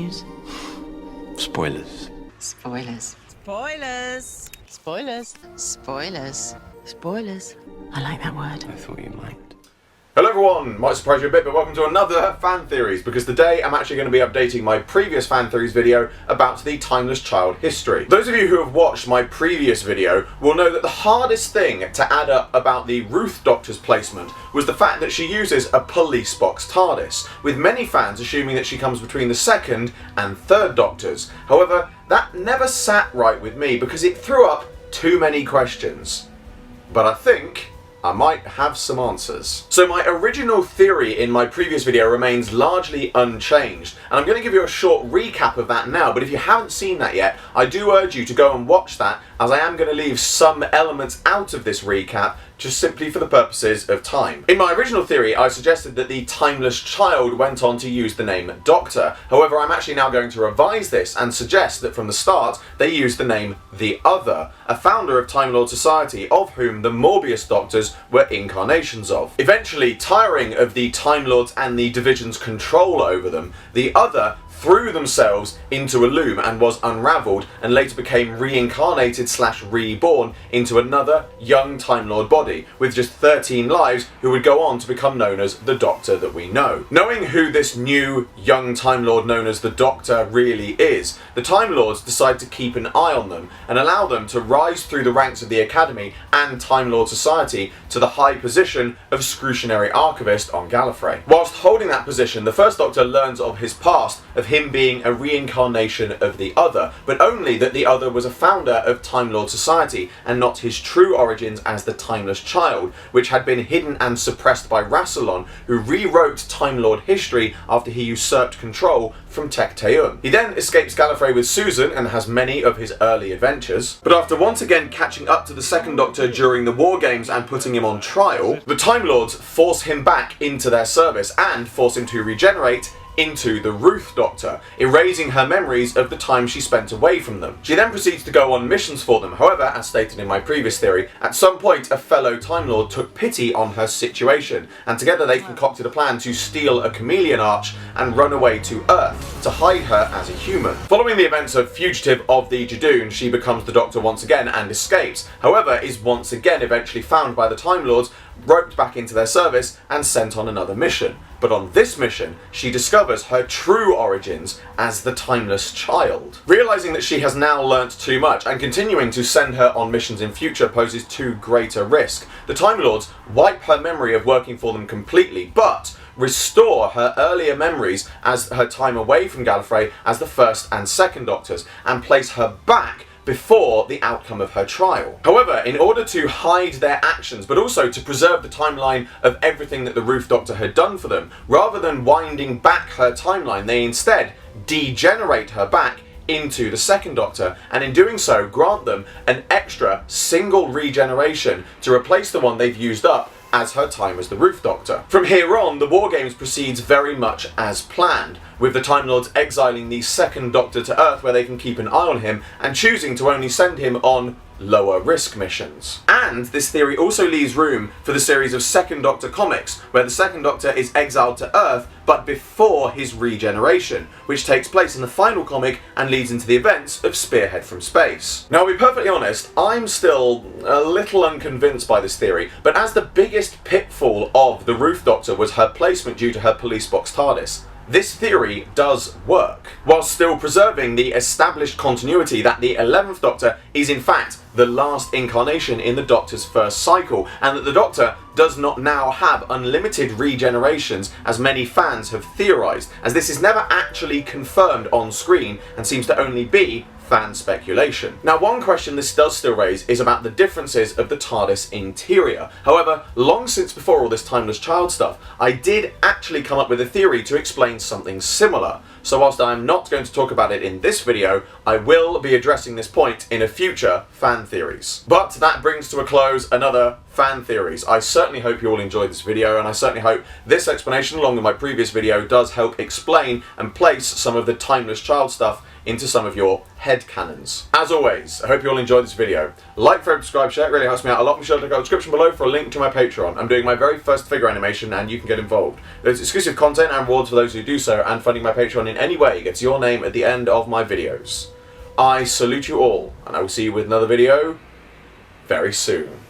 news? Spoilers. Spoilers. Spoilers. Spoilers. Spoilers. Spoilers. I like that word. I thought you might. Hello everyone, might surprise you a bit, but welcome to another fan theories, because today I'm actually going to be updating my previous fan theories video about the Timeless Child history. Those of you who have watched my previous video will know that the hardest thing to add up about the Ruth Doctor's placement was the fact that she uses a police box TARDIS, with many fans assuming that she comes between the second and third Doctors. However, that never sat right with me because it threw up too many questions. But I think I might have some answers. So my original theory in my previous video remains largely unchanged, and I'm going to give you a short recap of that now, but if you haven't seen that yet, I do urge you to go and watch that, as I am going to leave some elements out of this recap, just simply for the purposes of time. In my original theory, I suggested that the Timeless Child went on to use the name Doctor. However, I'm actually now going to revise this and suggest that from the start, they used the name The Other, a founder of Time Lord Society, of whom the Morbius Doctors were incarnations of. Eventually, tiring of the Time Lords and the Division's control over them, The Other threw themselves into a loom and was unravelled, and later became reincarnated / reborn into another young Time Lord body with just 13 lives, who would go on to become known as the Doctor that we know. Knowing who this new young Time Lord known as the Doctor really is, the Time Lords decide to keep an eye on them and allow them to rise through the ranks of the Academy and Time Lord Society to the high position of Scrutinary Archivist on Gallifrey. Whilst holding that position, the First Doctor learns of his past, of him being a reincarnation of the Other, but only that the Other was a founder of Time Lord Society and not his true origins as the Timeless Child, which had been hidden and suppressed by Rassilon, who rewrote Time Lord history after he usurped control from Tech-Teun. He then escapes Gallifrey with Susan and has many of his early adventures, but after once again catching up to the Second Doctor during the War Games and putting him on trial, the Time Lords force him back into their service and force him to regenerate into the Ruth Doctor, erasing her memories of the time she spent away from them. She then proceeds to go on missions for them. However, as stated in my previous theory, at some point a fellow Time Lord took pity on her situation, and together they concocted a plan to steal a chameleon arch and run away to Earth to hide her as a human. Following the events of Fugitive of the Judoon, she becomes the Doctor once again and escapes. However, is once again eventually found by the Time Lords, roped back into their service and sent on another mission. But on this mission, she discovers her true origins as the Timeless Child. Realising that she has now learnt too much and continuing to send her on missions in future poses too great a risk, the Time Lords wipe her memory of working for them completely, but restore her earlier memories as her time away from Gallifrey as the First and Second Doctors, and place her back before the outcome of her trial. However, in order to hide their actions, but also to preserve the timeline of everything that the Ruth Doctor had done for them, rather than winding back her timeline, they instead degenerate her back into the Second Doctor, and in doing so grant them an extra single regeneration to replace the one they've used up as her time as the Ruth Doctor. From here on, the War Games proceeds very much as planned, with the Time Lords exiling the Second Doctor to Earth where they can keep an eye on him, and choosing to only send him on lower risk missions. And this theory also leaves room for the series of Second Doctor comics, where the Second Doctor is exiled to Earth, but before his regeneration, which takes place in the final comic and leads into the events of Spearhead from Space. Now, I'll be perfectly honest, I'm still a little unconvinced by this theory, but as the biggest pitfall of the Ruth Doctor was her placement due to her police box TARDIS, this theory does work, while still preserving the established continuity that the 11th Doctor is in fact the last incarnation in the Doctor's first cycle, and that the Doctor does not now have unlimited regenerations as many fans have theorised, as this is never actually confirmed on screen and seems to only be fan speculation. Now, one question this does still raise is about the differences of the TARDIS interior. However, long since before all this Timeless Child stuff, I did actually come up with a theory to explain something similar. So whilst I'm not going to talk about it in this video, I will be addressing this point in a future fan theories. But that brings to a close another fan theories. I certainly hope you all enjoyed this video, and I certainly hope this explanation, along with my previous video, does help explain and place some of the Timeless Child stuff into some of your head canons. As always, I hope you all enjoyed this video. Like, favorite, subscribe, share, it really helps me out a lot. Be sure to check out the description below for a link to my Patreon. I'm doing my very first figure animation and you can get involved. There's exclusive content and rewards for those who do so, and funding my Patreon in any way gets your name at the end of my videos. I salute you all, and I will see you with another video very soon.